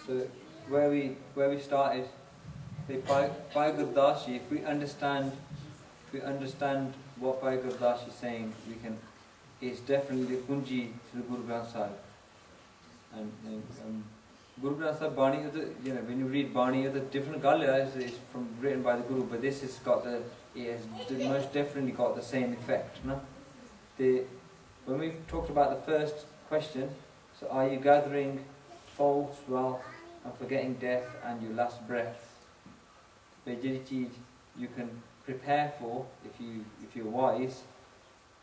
So where we started, by Gurdashi, if we understand what Bhai Gurdashi is saying, we can. It's definitely the Kunji to the Guru Granth Sahib. And Guru Granth Sahib Bani, when you read Bani, the different Galia is from written by the Guru, but this has got it has most definitely got the same effect. No? When we talked about the first question, so are you gathering false wealth and forgetting death and your last breath? You can prepare for if you're wise,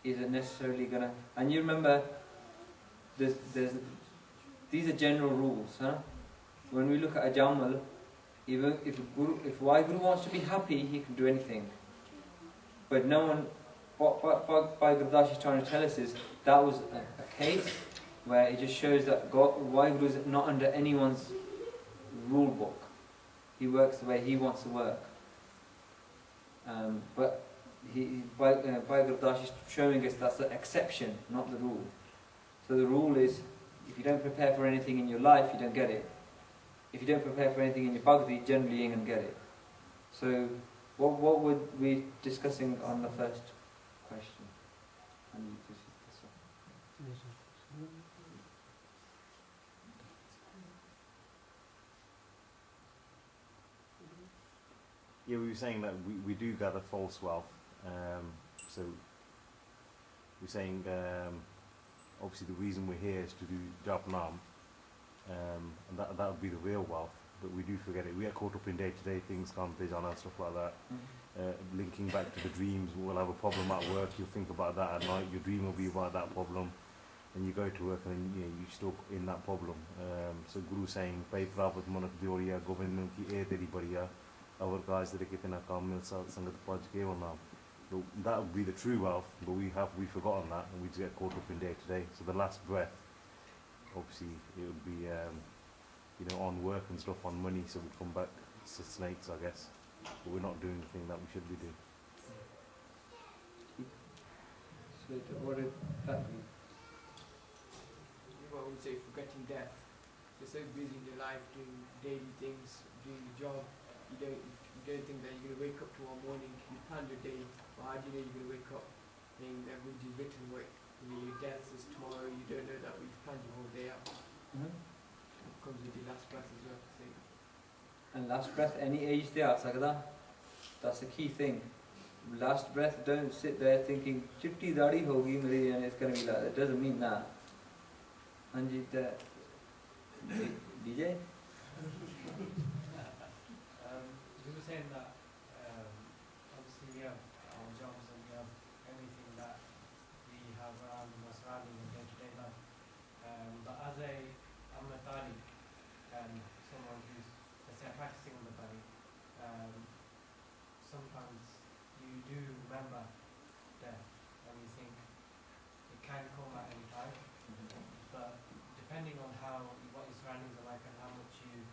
isn't necessarily gonna. And you remember, these are general rules, huh? When we look at a Jamal, even if Waheguru wants to be happy, he can do anything. But no one, what Bhai Gurdash is trying to tell us is that was a case where it just shows that Waheguru is not under anyone's rule book. He works the way he wants to work. But Bhai Gurdash is showing us that's the exception, not the rule. So the rule is, if you don't prepare for anything in your life, you don't get it. If you don't prepare for anything in your bhakti, generally you ain't going to get it. So what would we discussing on the first question? Yeah, we were saying that we do gather false wealth. So we're saying obviously the reason we're here is to do Japnam, and that would be the real wealth, but we do forget it. We get caught up in day-to-day things, Kampijana and stuff like that. Linking back to the dreams, we'll have a problem at work, you'll think about that at night, your dream will be about that problem, and you go to work and you're stuck in that problem. So Guru saying, Pai Prapat Manak Dioriya, Govindan ki e teri bariya, our guys that are kitna kam mil sangat paj ke now. That would be the true wealth, but we've forgotten that, and we just get caught up in day to day. So the last breath, obviously, it would be on work and stuff, on money, so we come back to snakes, I guess. But we're not doing the thing that we should be doing. So what did that mean? I would say forgetting death. You're so busy in your life doing daily things, doing your job, you don't think that you're going to wake up tomorrow morning, you plan your day, but how do you know you're going to wake up and that will be written what your death is tomorrow, you don't know that we've planned your whole day out. It comes with the last breath as well. And last breath, any age they are, that's the key thing. Last breath, don't sit there thinking, chitti dadi hogi meri and it's going to be like that. It doesn't mean that. Anjit, DJ? We were saying that obviously we have our jobs and we have everything that we have around us, surrounding in day-to-day life. But as I'm a Tali and someone who's, let's say, practicing on the Tali, sometimes you do remember death and you think it can come at any time. But depending on what your surroundings are like and how much you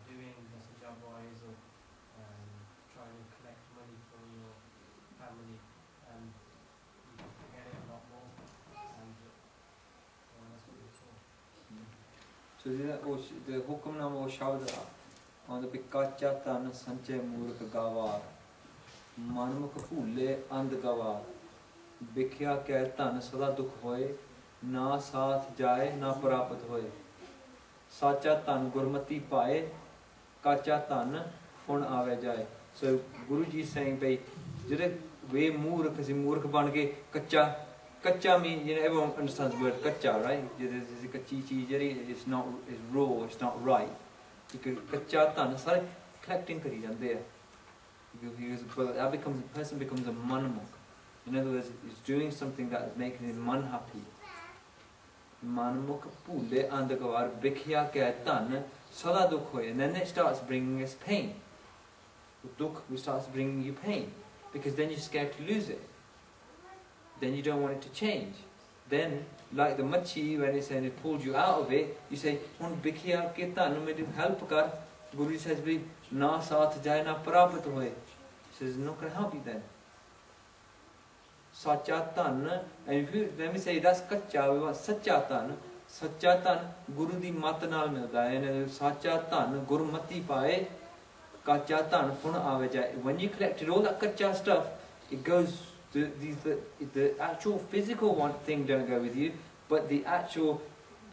doing just a job wise or trying to collect money from your family, you can forget it a lot more, and that's what it's for. So the Hukamnama or Shavda on the Pikacha Tan Sanche Murk Gawa Manmuk Pule and the Gawa Bikya Kaitan Sada Dukh Hoy Na Saath Jaye Na Parapat Hoy Sacha Tan Gurmati Pae Kacha Tan Fun Ave Jaye. So Guruji is saying, Bhai, Jire way Murk Bange Kacha. Kacha means, everyone understands the word kacha, right? It's not, it's raw, it's not right. Because kacha tan, sare collecting kari jande hai. Because that becomes, a person becomes a manmuk. In other words, he's doing something that is making his man happy. Manmuk pule andagavar bikhya kya tan sada dukh hoye. And then it starts bringing us pain. Dukh starts bringing you pain. Because then you're scared to lose it. Then you don't want it to change. Then, like the machi, when it's saying it pulled you out of it, you say, "Hun bikhiya ke tan me help kar." Guru says, "Na saath jaye na prapat hoye." He says, "No can help you then." Sacha tan, and if you let me say that's kacha, we want sacha tan. ਸੱਚਾ ਧਨ ਗੁਰੂ ਦੀ ਮੱਤ ਨਾਲ ਮਿਲਦਾ ਹੈ ਸੱਚਾ ਧਨ ਗੁਰਮਤੀ ਪਾਏ ਕੱਚਾ ਧਨ ਫੁਣ ਆਵੇ ਜਾਏ when you collected all that ਕੱਚਾ stuff it goes the actual physical one thing don't go with you but the actual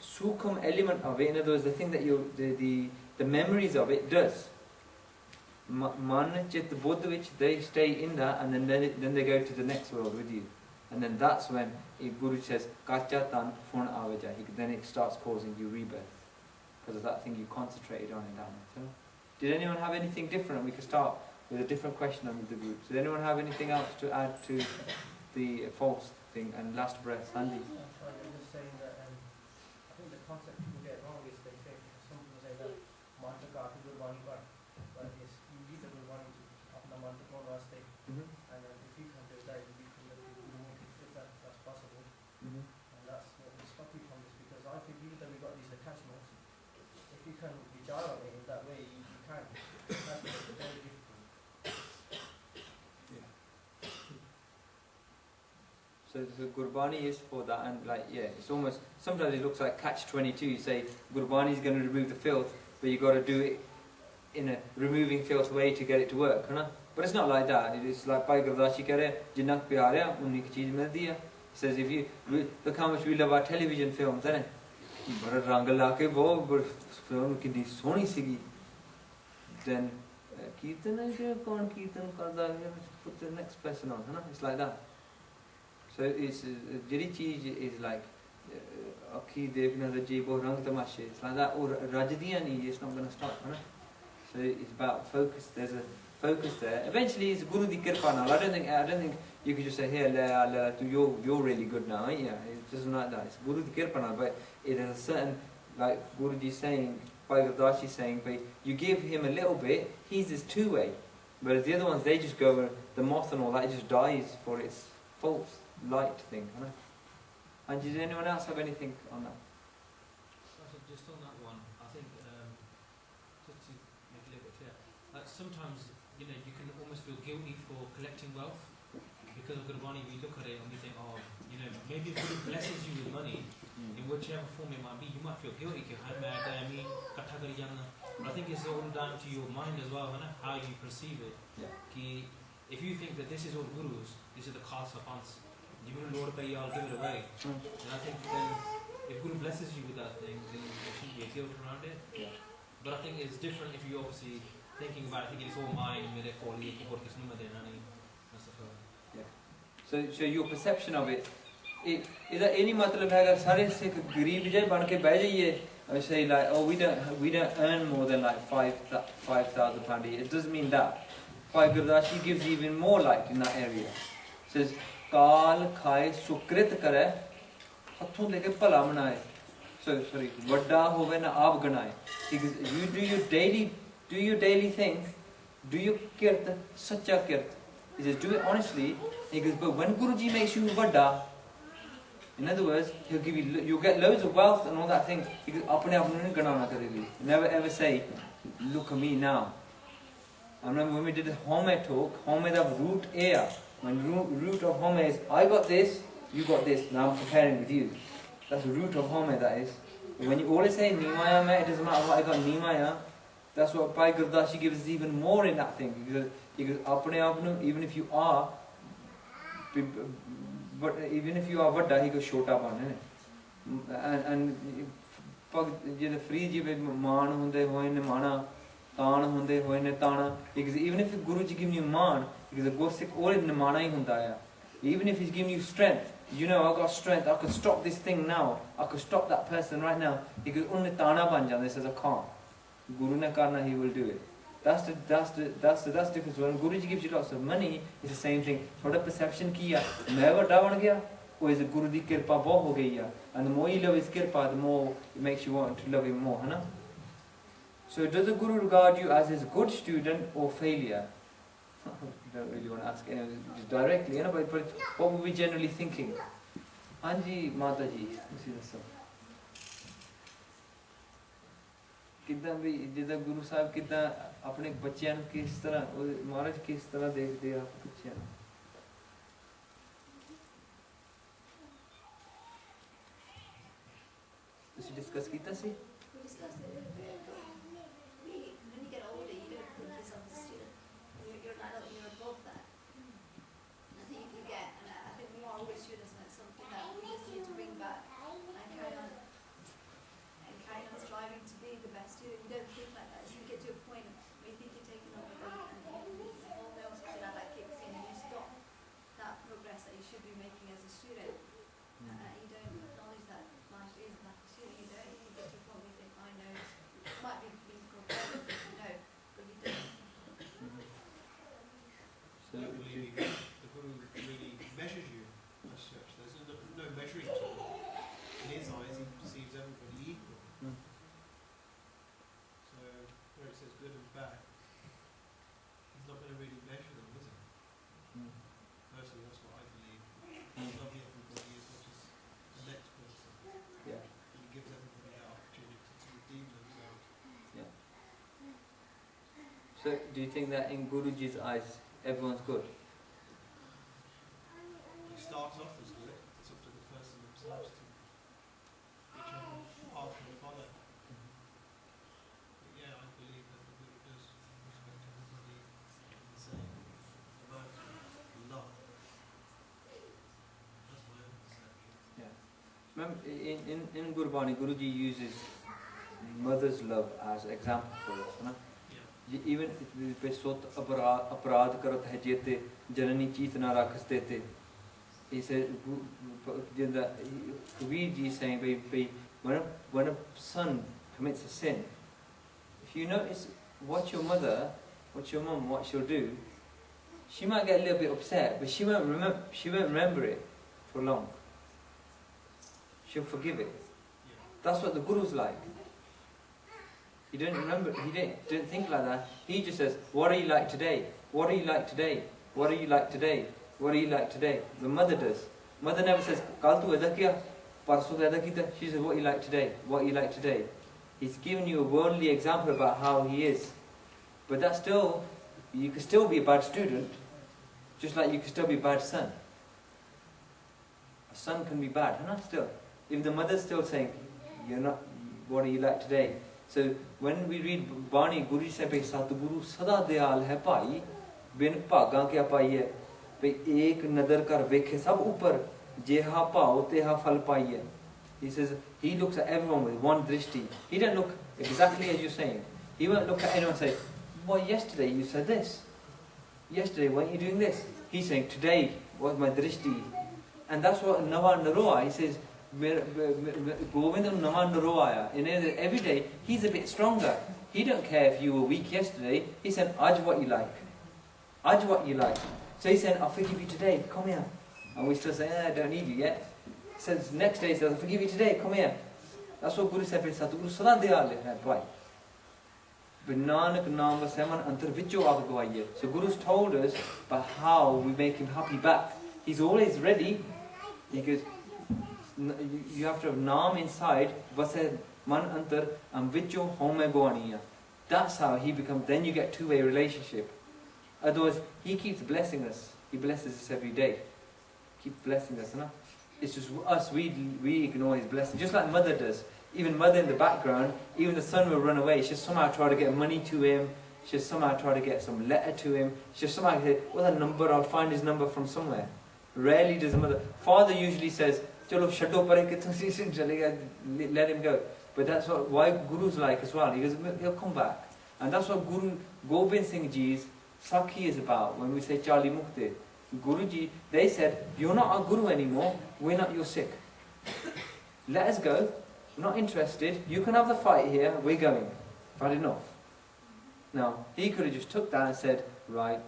sukham element of it, in other words the thing that the memories of it does man chit buddh which they stay in that and then they go to the next world with you. And then that's when Guru says, Kacha tan fun avaja. Then it starts causing you rebirth. Because of that thing you concentrated on in that matter. Did anyone have anything different? We could start with a different question under the group. Did anyone have anything else to add to the false thing? And last breath, Sandy. I'm just saying that I think the concept people get wrong is they say, some people say that mantra ka to Gurbani par, but it's you need the Gurbani to apna mantra ko vaste. And if you can do that, you can let the Guru if that's possible. And that's what will stop you from this, because I believe that we've got these attachments. If you can vichar on it in that way, you can. That's very difficult. Yeah. So the Gurbani is for that, and like, yeah, it's almost, sometimes it looks like catch-22. You say Gurbani is going to remove the filth, but you've got to do it in a removing filth way to get it to work, huh? But it's not like that. It's like Bhai Gurdashi kare, jinnak pyar hai, unni ki cheez mildi hai. He says if you look how much we love our television films, isn't it? Bada rang la ke wo film kinni soni sigi. Then kirtan hai kaun kirtan karda hai, put the next person on, huh? It's like that. So it's jehdi cheez is like akhi dekhna rajibo rang tamashe. It's like that. Or rajdiyan nahi, it's not going to stop, huh? So it's about focus. There's a focus there. Eventually, it's Guru di Kirpa now. I don't think you could just say, "Hey, you're really good now." Yeah, it doesn't like that. It's Guru di Kirpa now, but it has a certain, like Guruji saying, Bhai Gurdashi saying, but you give him a little bit, he's is two-way. Whereas the other ones, they just go, the moth and all that, it just dies for its false light thing. Right? And did anyone else have anything on that? Just on that one, I think just to make it a little bit clear, like sometimes you can almost feel guilty for collecting wealth because of Gurbani. We look at it and we think, oh, maybe if Guru blesses you with money, in whichever form it might be, you might feel guilty. But I think it's all down to your mind as well, how you perceive it. Yeah. If you think that this is all Gurus, this is the Khalsa Pants, you will Lord pay, I'll give it away. And I think then, if Guru blesses you with that thing, then there shouldn't be a guilt around it. Yeah. But I think it's different if you obviously thinking about it, thinking it's all mine, mere kol ye ki aur kisnu mein dena nahi. Yeah. So your perception of it, is that any matlab hai agar sare sikh gareeb jai ban ke beh jaiye, I say like, oh, we don't earn more than like £5,000 a year. It doesn't mean that. Bhai Gurdashi gives even more light in that area. It says, Kal khai sukrit kare, hathon leke phala manaye. So sorry, vadda hove na aap ganaye. Because you do your daily thing, do your kirt, sacha kirt. He says, do it honestly. He goes, but when Guruji makes you vadda, in other words, you'll get loads of wealth and all that thing. He goes, apne aap nahi ganana karegi. Never ever say, look at me now. I remember when we did the Home talk, Home the root air. When root of Home is, I got this, you got this, now I'm comparing with you. That's the root of Home, that is. When you always say Nimaya, it doesn't matter what I got Nimaya. That's what Bhai Gurdashi gives us even more in that thing. He goes, apne apnu, even if you are vadda, he goes, shota ban. And the free jive maan hunde hoye ne mana, taan hunde hoye ne tana. Because even if Guruji gives you maan, because the Gursikh all in mana hi hunda hai. Even if he's giving you strength, I got strength, I could stop this thing now, I could stop that person right now. He goes, unne tana ban jande, says I can't. Guru ne karna, he will do it. That's the difference. When Guruji gives you lots of money, it's the same thing. Thoda perception kiya, main vadda ban gaya, or is it Guru di kirpa bahut ho gayi hai. And the more you love his kirpa, the more it makes you want to love him more, hai na? So does the Guru regard you as his good student or failure? You don't really want to ask anyone just directly, but what were we generally thinking? Anji Mataji, कितना भी जिदा गुरु साहब कितना अपने बच्चों को किस तरह महाराज किस तरह देखते हैं आप बच्चों डिस्कस किया सी We discussed it a little bit, but when you get older, you don't think yourself as a student. You're an adult, you're above that. I think you forget, and I think we are always students, and it's something that we just need to bring back and carry on striving to be the best student. You don't think like that. So you get to a point where you think you're taking over them, and you all know something like that kicks in, and you stop that progress that you should be making as a student. You don't acknowledge that life is like a student. You don't. You get to a point where you think, I know. It might be being called perfect, you know, but you don't. So I believe the Guru really measures you as such. There's no measuring tool. In his eyes, he perceives everybody equal. So, where it says good and bad, he's not going to really measure them, is he? Personally, that's what I believe. He's loving everybody as much as the next person. yeah. And he gives everybody the opportunity to redeem themselves. So do you think that in Guruji's eyes everyone's good? It starts off as good. It's up to the person themselves to whichever path they follow. But yeah, I believe that the Guru does respect everybody the same amount of love. That's my own perception. Remember, in Gurbani, Guruji uses mother's love as example for us. You know? Even pesot aparad karat hai jete janani cheet na rakhste te. He said, Kabir ji is saying, when a son commits a sin, if you notice what your mother, what your mum, what she'll do, she might get a little bit upset, but she won't remember it for long. She'll forgive it. That's what the Guru's like. He didn't remember, he didn't think like that. He just says, what are you like today? What are you like today? What are you like today? What are you like today? The mother does. Mother never says, Kal tu eda kiya, parso tu eda kita. She says, what are you like today? What are you like today? He's given you a worldly example about how he is. But that's still, you can still be a bad student, just like you can still be a bad son. A son can be bad, still. If the mother's still saying, you're not, what are you like today? So when we read Bani, Guru said, Satguru sada dayal hai bhai, bin bhaga kya pai hai, bhai ek nadar kar vekhe sab upar, jeha bhao teha phal pai hai. He says, he looks at everyone with one drishti. He don't look exactly as you're saying. He won't look at anyone and say, well, yesterday you said this. Yesterday, weren't you doing this? He's saying, today was my drishti. And that's what Nava Naroa, he says, Govindam Nama Naroaya. And every day, he's a bit stronger. He don't care if you were weak yesterday. He said, Aj what you like. Aj what you like. So he said, I'll forgive you today, come here. And we still say, I don't need you yet. He says, next day, he says, I'll forgive you today, come here. That's what Guru said, Guru Sada Dayal hai. Nanak Naam Vaseman Antar Vicho Avagavaiye. So Guru's told us about how we make him happy back. He's always ready. Because you have to have Naam inside, Vase Man Antar and Vicho Home Goaniya. That's how he becomes, then you get two-way relationship. Otherwise, he keeps blessing us. He blesses us every day. Keep blessing us, no? It's just us, we ignore his blessing. Just like mother does. Even mother in the background, even the son will run away. She'll somehow try to get money to him. She'll somehow try to get some letter to him. She'll somehow say, what's that number? I'll find his number from somewhere. Rarely does the mother. Father usually says, Chalo, shaddo pare kitna let him go. But that's why Guru's like as well. He goes, he'll come back. And that's what Guru Gobind Singh Ji's Sakhi is about when we say Charli Mukti. Guruji, they said, you're not our Guru anymore, we're not your Sikh. Let us go, we're not interested, you can have the fight here, we're going. I've had enough. Now, he could have just took that and said, right,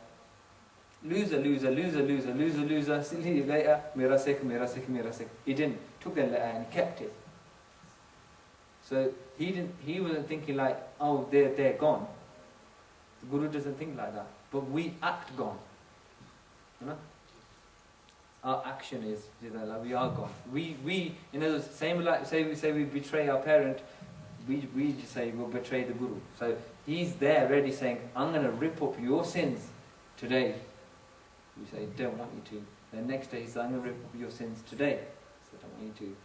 loser, loser, loser, loser, loser, loser, see you later, mera Sikh, mera Sikh, mera Sikh. He didn't, took the letter and kept it. So he wasn't thinking like, oh, they're gone. The Guru doesn't think like that. But we act gone. You know? Our action is like we are gone. We in other words, same like say we betray our parent, we just say we'll betray the Guru. So he's there ready saying, I'm gonna rip up your sins today. We say, don't want you to. The next day he says, I'm gonna rip up your sins today. So I don't want you to.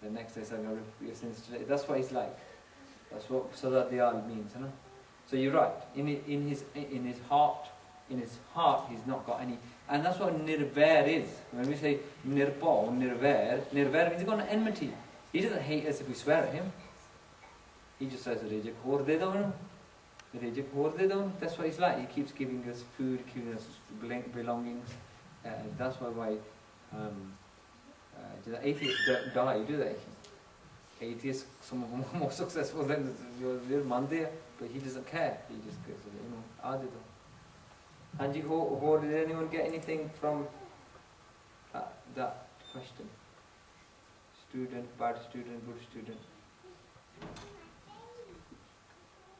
The next day says, I'm going to repeat your sins today. That's what he's like. That's what Sadat Diyal means, you know. So you're right. In his heart, he's not got any. And that's what nirvair is. When we say nirpa or nirvair means he's got an enmity. He doesn't hate us if we swear at him. He just says, Rejik hor de do. Rejik hor de do. That's what he's like. He keeps giving us food, giving us belongings. That's why the atheists don't die, do they? Atheists, some of them are more successful than your Mandir, but he doesn't care. He just goes, Adi do. And did anyone get anything from that question? Student, bad student, good student.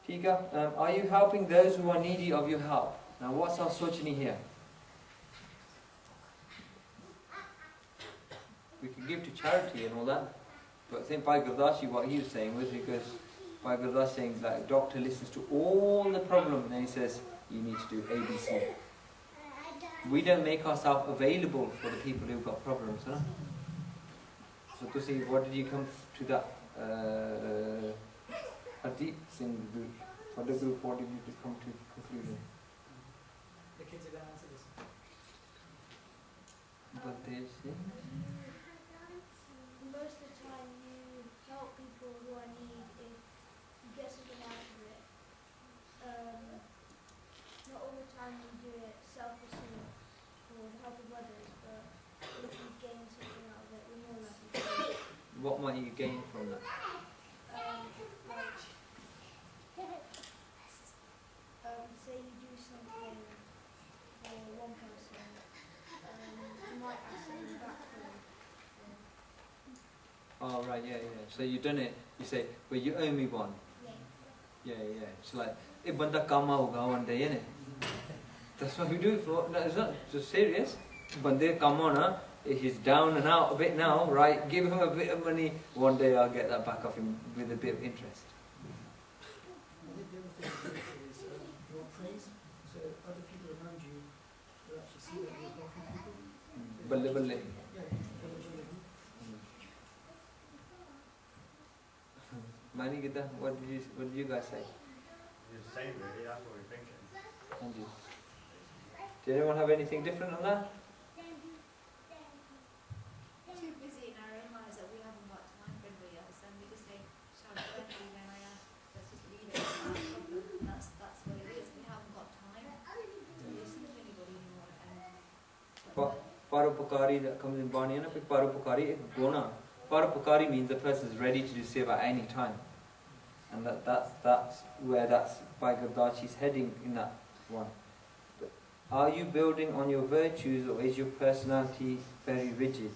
Tika, are you helping those who are needy of your help? Now what's our sochni here? We can give to charity and all that, but I think Bhai Gurdashi, what he was saying was because Bhai Gurdashi saying that a doctor listens to all the problems and then he says, you need to do ABC. We don't make ourselves available for the people who've got problems, huh? So to see, what did you come to that Hardeep Singh group? For the group, what did you come to conclusion? The kids are going to answer this. But they say, most of the time you help people who are in need if you get something out of it. Not all the time you do it selflessly for the help of others, but if you gain something out of it, you're more likely to do it. what might you gain from that? Say you do something for one person, you might ask them back for it. Oh right, yeah. So you've done it, you say, well you owe me one. Yeah. Yeah. It's like, if banda kama hoga one day, innit? That's what we do it for. No, it's not just serious. Bande kama na, he's down and out a bit now, right? Give him a bit of money, one day I'll get that back off him with a bit of interest. I think the other thing is your praise, so other people around you will actually see that you're helping people. Balle balle. Yeah, Mani Gita, what did you guys say? It's the same really, that's what we're thinking. And you? Did anyone have anything different on that? Too busy in our own lives that we haven't got time for anybody else, and we just say, shall I go and let's just leave it. That's what it is. We haven't got time to listen to anybody anymore. Paropakari that comes in Bani, Paropakari is guna. Paropakari means the person is ready to do seva at any time. And that's where that's Bhai Gurdashi's heading in that one. But are you building on your virtues or is your personality very rigid?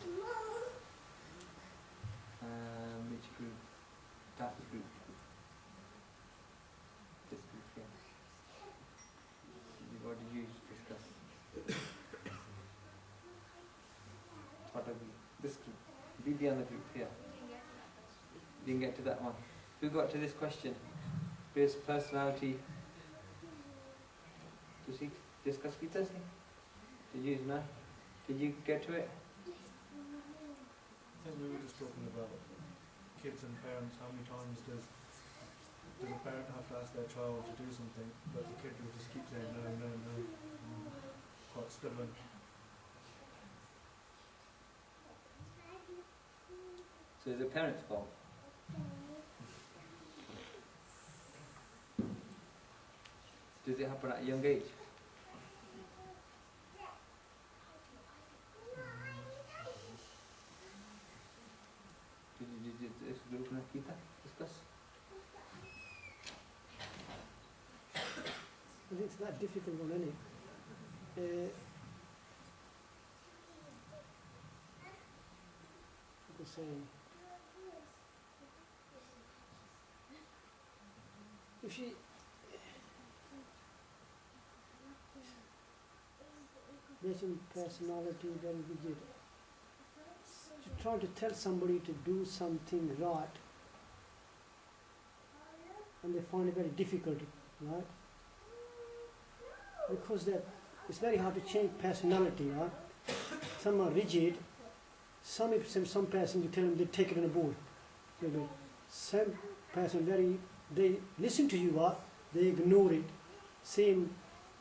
Which group? That group. This group, yeah. What did you discuss? What are we? This group. Be the other group here. Didn't get to that one. Who got to this question? His personality. Does he discuss Gita? Did you know? Did you get to it? I think we were just talking about kids and parents. How many times does a parent have to ask their child to do something, but the kid will just keep saying no, quite stubborn. So it's the parent's fault. Does it happen at a young age? Did this group not Kita discuss? I think it's that difficult one, isn't it? People saying, if she mentioned personality very rigid, trying to tell somebody to do something right, and they find it very difficult, right? Because it's very hard to change personality, right? Some are rigid, some person you tell them they take it on board. So some person they listen to you, they ignore it. Same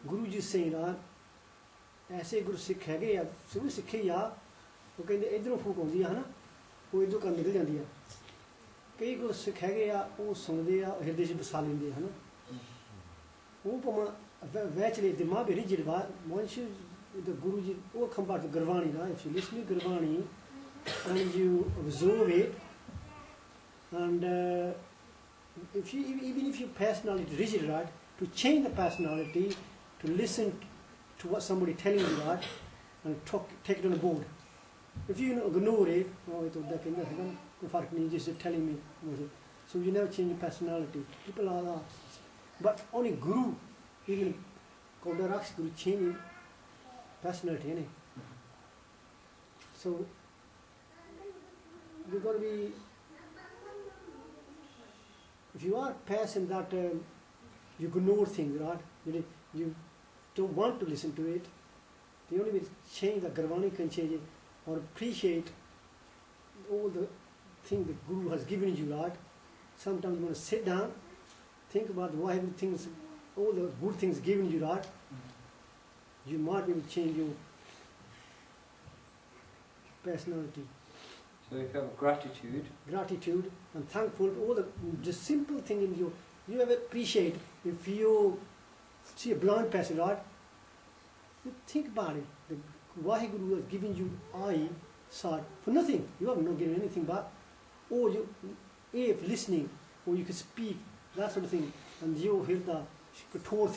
Guru Ji saying ऐसे गुरु सिख हैगे या शुरू सिखे या वो कहते इधरों फूक आती है ना वो इधरों कर निकल जाती है कई गुरु सिख हैगे या वो सुनते हैं हृदय से बसा लेंगे है ना वो भावें वह चले दिमाग भी रिजिड वा once you the Guru Ji will come back to Gurvani, right? If you listen to Gurvani and you absorb it and if you even if your personality is rigid, right, to change the personality, to listen to what somebody telling you, right, and take it on board. If you ignore it, just telling me, so you never change your personality. People are that. But only Guru, even Kaudaraksh Guru, change personality, innit? So you've got to be. If you are a person that you ignore things, right? You don't want to listen to it. The only way to change the Gurvani can change it or appreciate all the things the Guru has given you, right? Sometimes you want to sit down, think about why things, all the good things given you, right? You might be able to change your personality. So if you have gratitude and thankful, all the simple thing in you ever appreciate if you see a blind person, right? You think about it. The Vaheguru has given you eyesight for nothing. You have not given anything back. Or you, if listening, or you can speak, that sort of thing. And you hear the kathor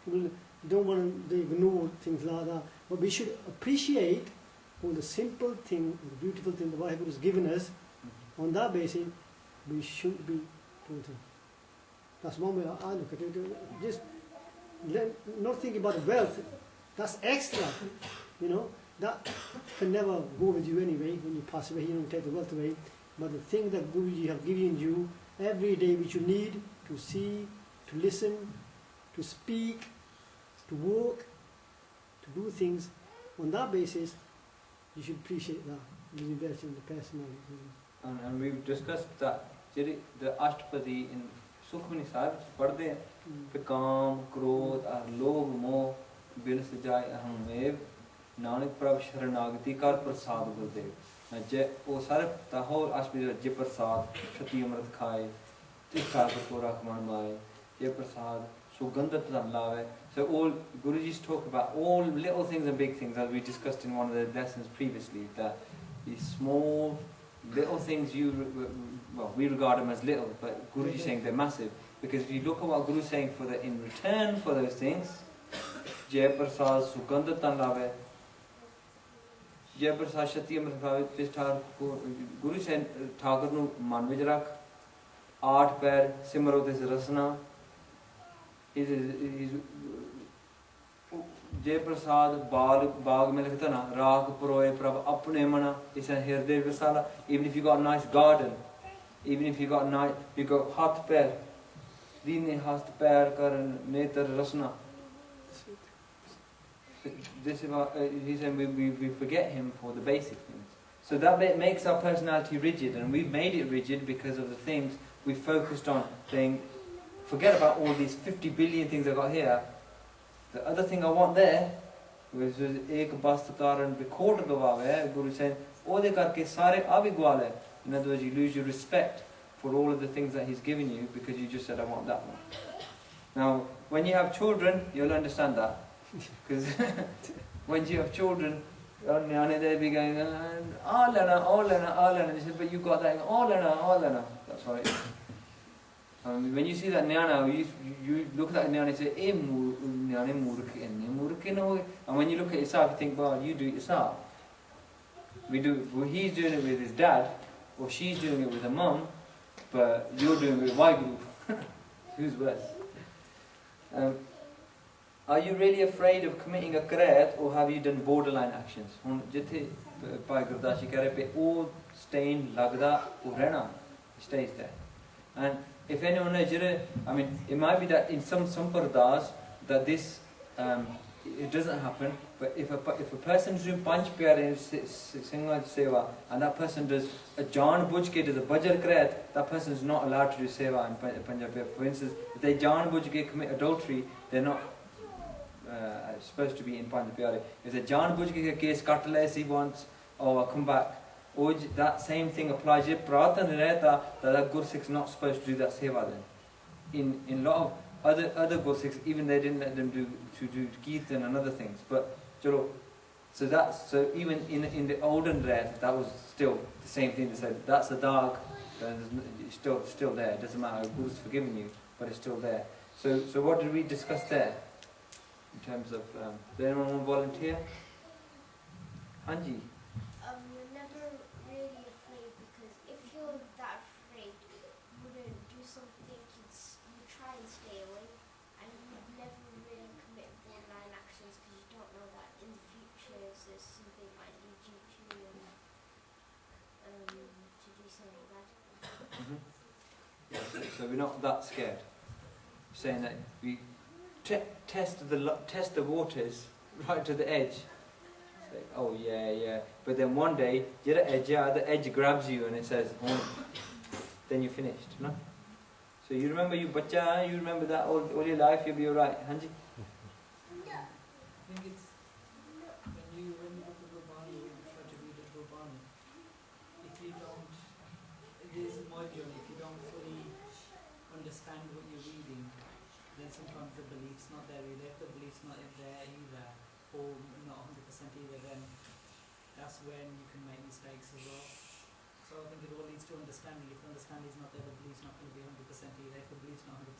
people don't want to ignore things like that. But we should appreciate all the simple thing, the beautiful thing the Vaheguru has given us. On that basis, we should be total. That's one way I look at it. Just not thinking about wealth. That's extra. You know, that can never go with you anyway. When you pass away, you don't take the wealth away. But the thing that Guruji have given you every day, which you need to see, to listen, to speak, to walk, to do things, on that basis, you should appreciate that. You invest in the personality. And we've discussed that the Ashtapadi in Sukhmani Sahib पढ़ते हैं कि काम, क्रोध और लोभ मोह बिन सजाए अहमेव नानक प्रभ शरणागति कर प्रसाद गुरुदेव जे वो सारे ताहौर Ashtapadi जे प्रसाद शती अमृत खाए तिष्ठा कपूरा खमन माए जे प्रसाद सुगंधत धन लावे. So all Guruji's talk about all little things and big things, as we discussed in one of the lessons previously, that these small little things we regard them as little, but Guruji is saying they're massive. Because if you look at what Guru is saying in return for those things, Jai Prasad Sugandha Tan Lave, Jai Prasad Shati Amrit Lave, this Guru said Thakur nu man vich rakh, 8 pair simaro this rasana, Jai Prasad Baag mein likhta na Raag Puroye Prabh Apne Mana, it's a Hirday Visala. Even if you got a nice garden, even if you got Hat Pair, Dine Hast Pair Karan Netar Rasna. This is what he said, we forget him for the basic things. So that makes our personality rigid, and we've made it rigid because of the things we focused on, saying, forget about all these 50 billion things I got here. The other thing I want there was ek bastakaran record gawave. Guru said, "Ode karke sare avi gwale." In other words, you lose your respect for all of the things that He's given you because you just said, "I want that one." Now, when you have children, you'll understand that, because when you have children, they'll be going, "Ah lena, oh lena, ah lena." He said, "But you got that, oh lena, oh lena." That's right. When you see that nyana, you look at that nyana and say, "Eh, nyane murke no." And when you look at yourself, you think, "Well, you do it yourself." He's doing it with his dad, or she's doing it with her mum, but you're doing it with my group. Who's worse? Are you really afraid of committing a karat, or have you done borderline actions? Jithe Bhai Gurdashi keh rahe pe oh stain lagda urena, stays there. And if anyone knows, I mean, it might be that in some pardas that this it doesn't happen, But if a person is doing Panch Pyare Singha Seva and that person does a Jan Buj ke does a Bhajar Krayat, that person is not allowed to do Seva in Punjabi. For instance, if they Jan Buj ke commit adultery, they're not supposed to be in Panch Pyare. If they Jan Buj ke case cut less he wants or come back, or that same thing applies. If Pratan Rehta, that Gursikhs is not supposed to do that Seva then. In a lot of other Gursikhs, even they didn't let them do Kirtan and other things. But so even in the olden Rehta, that was still the same thing. They said that's a dog, it's still there. It doesn't matter. Guru's forgiven you, but it's still there. So what did we discuss there? In terms of, does anyone want to volunteer? Hanji? You're never really afraid, because if you're that afraid, you wouldn't do something, you try and stay away, and you would never really commit borderline actions, because you don't know that in the future there's something might lead you to do something bad. So we're not that scared. Saying that we test the waters right to the edge. Say, oh yeah. But then one day, you're at the edge grabs you and it says, oh, then you're finished. No? So you remember you bacha, you remember that all your life, you'll be alright. Hanji? I think it's when you go to Gurbani, when you try to read the Gurbani, if you don't, it is my journey, if you don't fully understand what you're reading, then sometimes the belief's not there either. If the belief's not in there either, or not 100% either, then that's when you can make mistakes as well. So I think it all leads to understanding. If the understanding is not there, the belief's not going to be 100% either. If the belief's not 100%,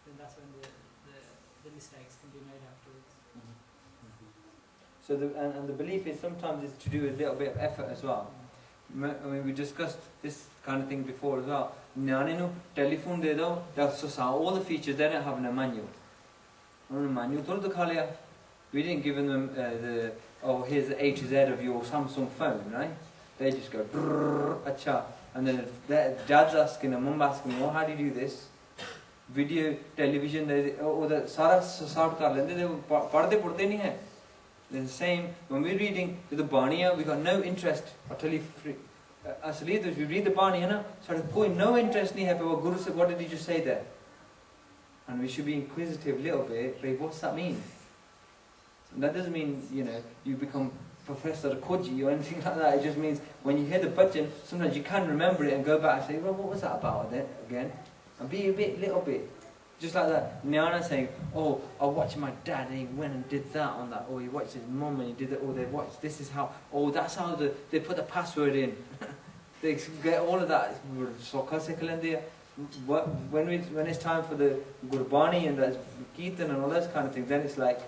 then that's when the mistakes can be made afterwards. So the belief is sometimes it's to do with a little bit of effort as well. I mean, we discussed this kind of thing before as well. Nyaninu telephone de do, that's all the features they don't have in a manual. We didn't give them here's the A to Z of your Samsung phone, right? They just go acha, and then dad's asking and mum asking, oh, how do you do this? Video, television, the sara sort kar lende, they padde purte nahi hai. Then the same when we're reading the Baniya, we got no interest. I'll tell you free. Asli, if you read the Baniya, na, no interest nahi hai. But what Guru said, what did he just say there? And we should be inquisitive a little bit. Like, what's that mean? And that doesn't mean you become Professor Koji or anything like that. It just means when you hear the bhajan, sometimes you can remember it and go back and say, well, what was that about then again? And be a little bit. Just like that, Nyana saying, oh, I watched my dad and he went and did that on that. Or he watched his mum and he did it. Or they watched, this is how, oh, that's how they put the password in. They get all of that. When it's time for the Gurbani and the Kirtan and all those kind of things, then it's like,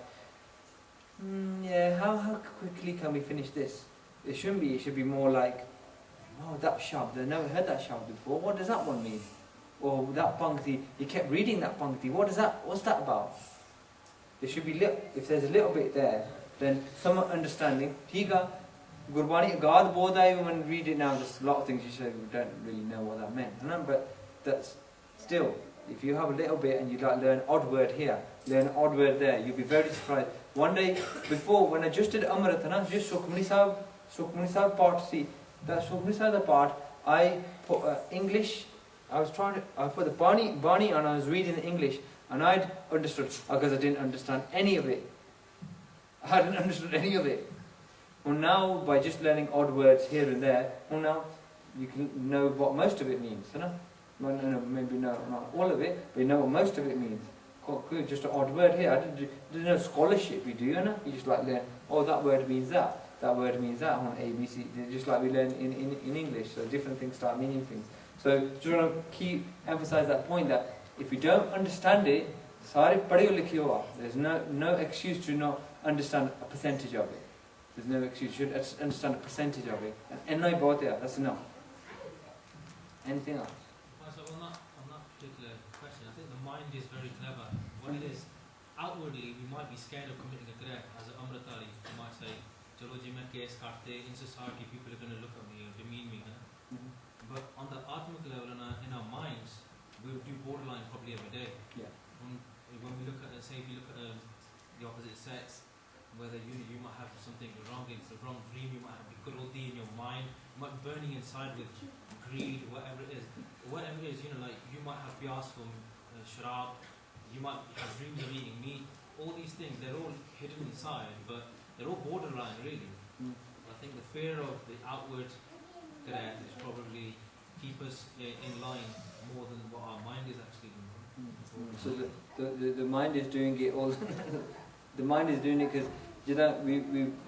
how quickly can we finish this? It shouldn't be, it should be more like, oh, that shabd, I've never heard that shabd before. What does that one mean? Or that pankti, you kept reading that pankti, what's that about? There should be, if there's a little bit there, then some understanding. Tiga, Gurbani, God Bodha, when we read it now, there's a lot of things you say we don't really know what that meant. But that's still, if you have a little bit and you like learn odd word here, learn odd word there, you'll be very surprised. One day before, when I just did Amritana, just Sukhmani Sahib part, see, that Sukhmani Sahib part, I put English. I put the Bani and I was reading the English and I'd understood because I didn't understand any of it. I hadn't understood any of it. Well, now by just learning odd words here and there, well, now you can know what most of it means. Well, no, maybe not all of it, but you know what most of it means. Quite good, just an odd word here. I didn't know scholarship you do, You just like learn, oh, that word means that. That word means that on A, B, C. Just like we learn in English. So different things start meaning things. So just want to emphasize that point that if you don't understand it, there's no excuse to not understand a percentage of it. There's no excuse. You should understand a percentage of it. And that's enough. Anything else? So on that particular question, I think the mind is very clever. What it is, outwardly we might be scared of committing a greh. As an Amritari, you might say, Chalo ji main case karte, in society people are going to look at me or demean me. But on the Atmic level, in our minds, we do borderline probably every day. Yeah. When we look at, say, if you look at the opposite sex, whether you might have something wrong, it's a wrong dream, you might have bikrodi in your mind, you might be burning inside with greed, whatever it is, you know, like you might have piyas from sharab, you might have dreams of eating meat, all these things, they're all hidden inside, but they're all borderline really. I think the fear of the outward threat is probably keep us in line more than what our mind is actually doing. So the mind is doing it all. The mind is doing it because, you know,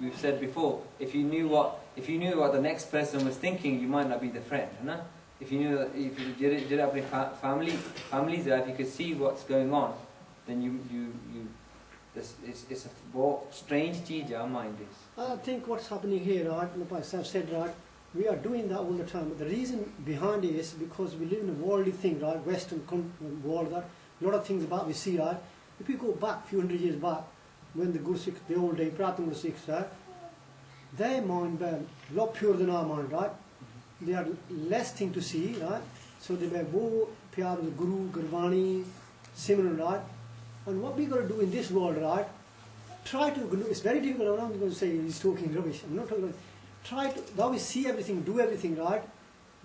we've said before, if you knew what the next person was thinking, you might not be the friend, you know? If you knew, if you did it up in families there, if you could see what's going on, then it's a strange cheez our mind is. I think what's happening here, right, like I've said, right, we are doing that all the time. But the reason behind it is because we live in a worldly thing, right, Western world, that a lot of things about we see, right. If you go back a few hundred years back, when the Guru Sikhs, the old day, Pratham Guru Sikhs, right, their mind were a lot purer than our mind, right. They had less thing to see, right. So they were more pyar with Guru, Gurvani, Simran, right. And what we got to do in this world, right, try to, it's very difficult, I'm not going to say he's talking rubbish, I'm not talking about, try to, now we see everything, do everything, right,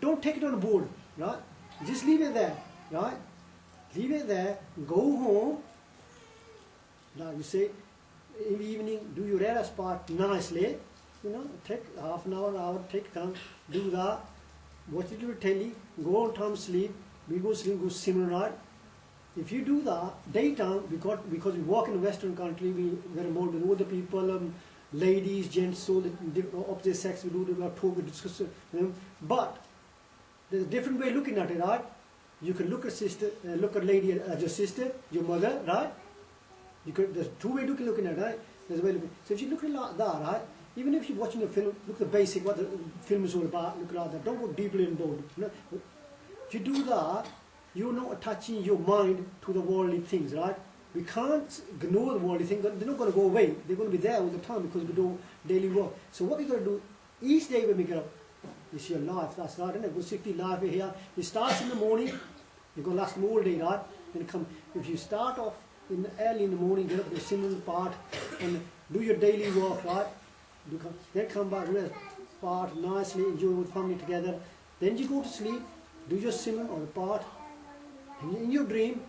don't take it on board, right, just leave it there, right, leave it there, go home, like you say, in the evening, do your Rera part nicely, you know, take half an hour, take time, do that, watch it on telly, go on time sleep, we go sleep, go Simran, right. If you do that, daytime, because we walk in a Western country, we're involved with older people, ladies, gents, all the opposite sex, we talk, we discuss, you know. But there's a different way of looking at it, right? You can look at lady as your sister, your mother, right? There's two ways of looking at it, right? There's a way looking. So if you look at that, right? Even if you're watching a film, look at the basic, what the film is all about, look at that. Don't go deeply involved. You know? If you do that, you're not attaching your mind to the worldly things, right? We can't ignore the worldly things. They're not going to go away. They're going to be there all the time because we do daily work. So what we're going to do each day when we get up, it's your life. That's right, isn't it? Go 60 life here. It starts in the morning. You're going to last them all day, right? Then if you start off early in the morning, get up the Simran part and do your daily work, right? Then come back, rest, part nicely, enjoy with family together. Then you go to sleep, do your Simran or part. And in your dream,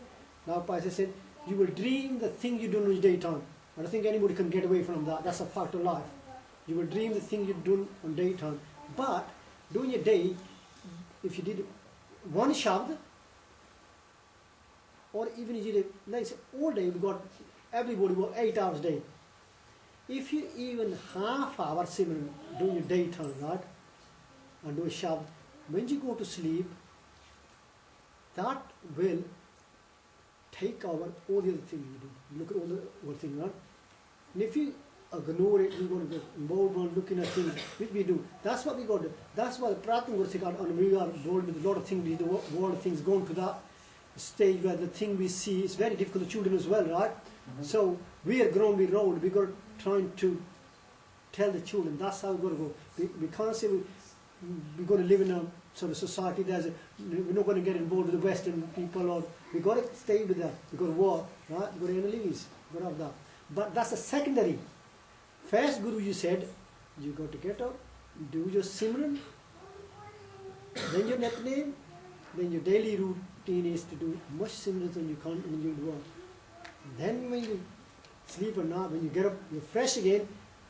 now as I said, you will dream the thing you do in the daytime. I don't think anybody can get away from that. That's a fact of life. You will dream the thing you do on daytime. But during your day, if you did one shabd, or even if you did, like say, all day, everybody work 8 hours a day. If you even half hour Simran during your daytime, right, and do a shabd, when you go to sleep, that will take over all the other things you do. Look at all the other things, right? And if you ignore it, you're going to get involved on looking at things, which we do. That's what we got to do. That's why the Pratham Guru Sikh, and we are involved with a lot of things, the world of things, going to that stage where the thing we see is very difficult to children as well, right? So we are grown, we're old, we're trying to tell the children, that's how we're going to go. We can't say we're going to live in a sort of society, we're not going to get involved with the Western people, or we've got to stay with them, we've got to work, right? We've got to earn livings, we've got to have that. But that's a secondary. First Guru, you said, you got to get up, do your Simran, then your Nitnem, then your daily routine is to do much Simran than you can when you work. Then when you sleep or not, when you get up, you're fresh again,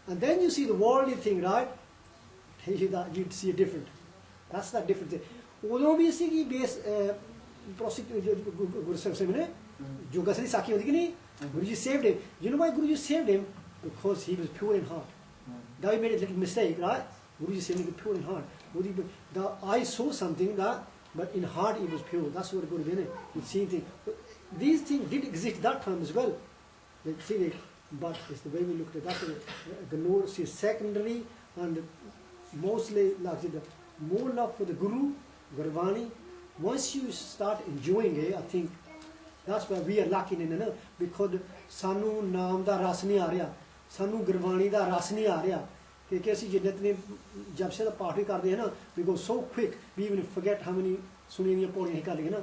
and then you see the worldly thing, right? You'd see a different. That's that different thing. Although we see base Guru Sahib ne Yoga Sari Sakhi hodi ki nahi? Guruji saved him. You know why Guruji saved him? Because he was pure in heart. Now he made a little mistake, right? Guruji saved him pure in heart. The eye saw something that, but in heart he was pure. That's what Guru did. He seen things. These things did exist that time as well. But it's the way we looked at that. The Lord is secondary, and mostly like the more love for the Guru, Gurvani. Once you start enjoying it, I think that's why we are lacking in it, because sanu naam da ras nahi aa raha, sanu Gurvani da ras nahi aa raha. Because ਅਸੀਂ ਜਿੰਨੇ ਜਬ ਸੇ ਦਾ ਪਾਠ ਵੀ ਕਰਦੇ ਹਾਂ ਨਾ, we go so quick, we even forget how many ਸੁਣੀਆਂ ਦੀਆਂ ਪੌੜੀਆਂ ਹੀ ਕਰ ਲਈਆਂ ਨਾ.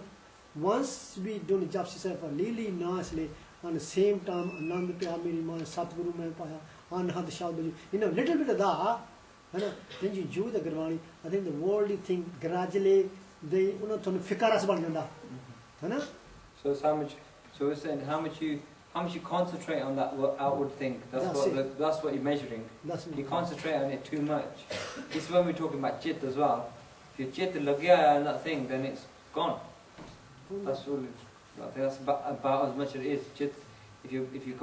Once we do the Japsi Sahiba really nicely, on the same time, Anand Pya Meri Man, Satguru mein paya, anhad shabd, little bit of that, then you enjoy the Gurwani. I think the worldly thing gradually they fikaras ban janda. So it's how much. So we're saying how much you concentrate on that outward thing. That's what you're measuring. You concentrate on it too much. This is when we're talking about chit as well. If your chit lagya on that thing, then it's gone. That's all. I think that's about as much as it is. Chit. If you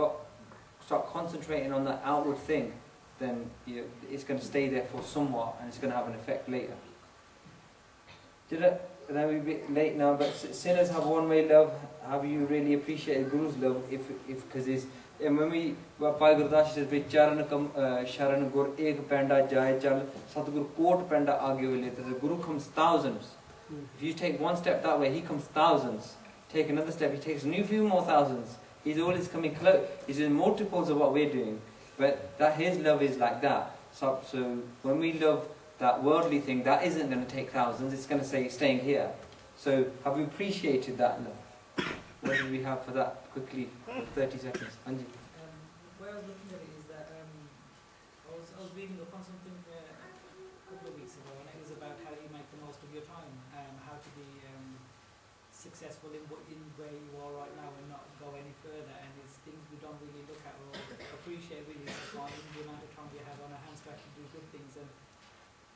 start concentrating on that outward thing, then it's going to stay there for somewhat, and it's going to have an effect later. And then we're a bit late now, but sinners have one-way love. Have you really appreciated Guru's love? Because and when we Bhai Gurdas says, "Bhi charan kam sharan gur ek panda jai chal Satguru kot panda aage vele." The Guru comes thousands. If you take one step that way, he comes thousands. Take another step, he takes a new few more thousands. He's always coming close. He's in multiples of what we're doing, but that his love is like that. So when we love that worldly thing, that isn't going to take thousands, it's going to say staying here. So have we appreciated that love? What do we have for that quickly? 30 seconds. Anji. Where I was looking at it is that I was reading up on something a couple of weeks ago, and it was about how you make the most of your time, how to be successful in where you are right now and not go any further. And it's things we don't really look at or appreciate really is the amount of time you have on our hands to actually do good things. And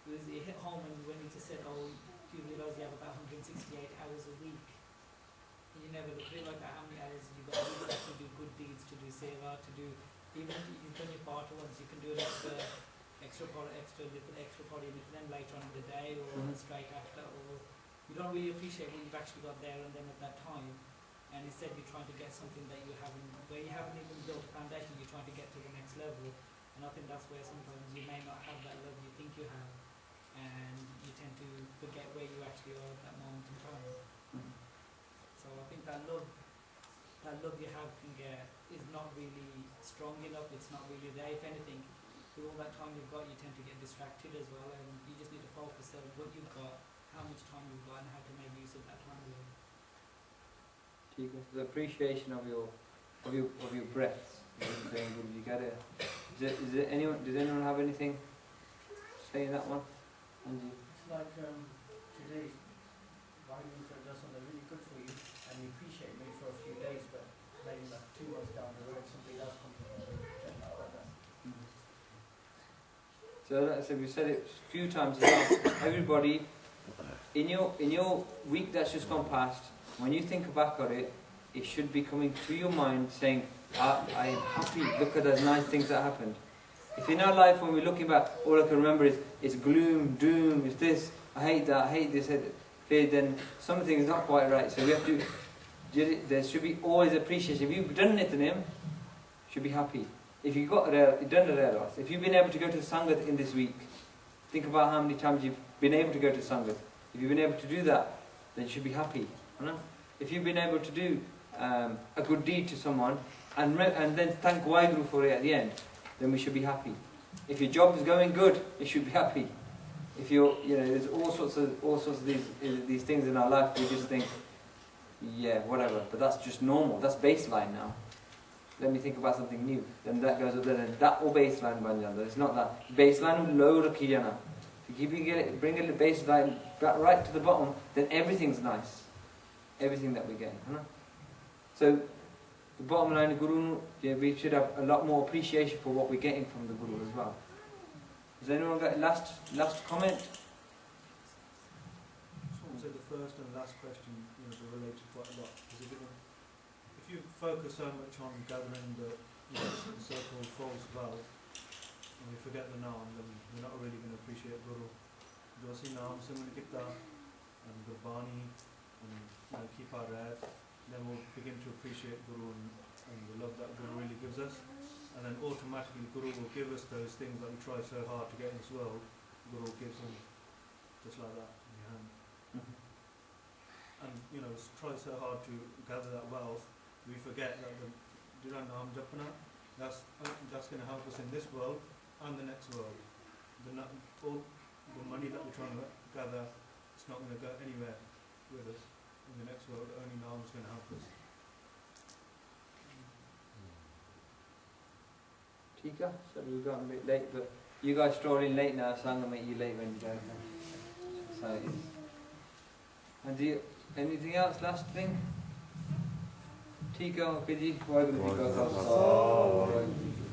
it hit home when you just said, "Oh, do you realise you have about 168 hours a week?" And you never look at it like that. How many hours have you got a week to do good deeds, to do seva, to do, even if you've done your part once, you can do an extra part, and then later on in the day or straight after, or you don't really appreciate what you've actually got there and then at that time. And instead you're trying to get something that you haven't, where you haven't even built a foundation, you're trying to get to the next level. And I think that's where sometimes you may not have that love you think you have, and you tend to forget where you actually are at that moment in time. So I think that love you have is not really strong enough, it's not really there. If anything, with all that time you've got, you tend to get distracted as well, and you just need to focus on what you've got, how much time you've got, and how to make use of that time. The appreciation of your breaths. You get it. Does anyone have anything to say in that one? Anji. It's like today, Vitamin does something really good for you, and you appreciate maybe for a few days, but maybe like 2 months down the road, something else comes along. So we said it a few times now. Everybody, in your week that's just gone past, when you think back on it, it should be coming to your mind saying, I am happy, look at those nice things that happened. If in our life when we're looking back, all I can remember is it's gloom, doom, it's this, I hate that, I hate this, then something is not quite right. So we have to, there should be always appreciation. If you've done it to him, you should be happy. If you've done it, if you've been able to go to the Sangat in this week, think about how many times you've been able to go to Sangat. If you've been able to do that, then you should be happy. If you've been able to do a good deed to someone and then thank Waheguru for it at the end, then we should be happy. If your job is going good, you should be happy. If there's all sorts of these things in our life, we just think, yeah, whatever. But that's just normal. That's baseline now. Let me think about something new. Then that goes up there, and that will baseline ban janda. It's not that baseline low rakhi jana. If you bring a baseline right to the bottom, then everything's nice. Everything that we get. So the bottom line of Guru, we should have a lot more appreciation for what we're getting from the Guru as well. Has anyone got last comment? So the first and last question, they're related quite a lot. Because if you focus so much on gathering the so-called false vow, and you forget the Naam, then you're not really going to appreciate Guru. Josi Naam Simran Kitta and Gurbani and keep our red, then we'll begin to appreciate Guru and the love that Guru really gives us. And then automatically Guru will give us those things that we try so hard to get in this world. Guru gives them just like that in your hand. And try so hard to gather that wealth, we forget that the Naam Japana, that's going to help us in this world and the next world. All the money that we're trying to gather, it's not going to go anywhere with us in the next world. Only Naam is going to help us. ठीक है, so you got a bit late, but you guys strolling late now, so I'm gonna make you late when you go. So, and do you, anything else? Last thing? ठीक है, okay जी, वाहेगुरु जी का खालसा, वाहेगुरु जी की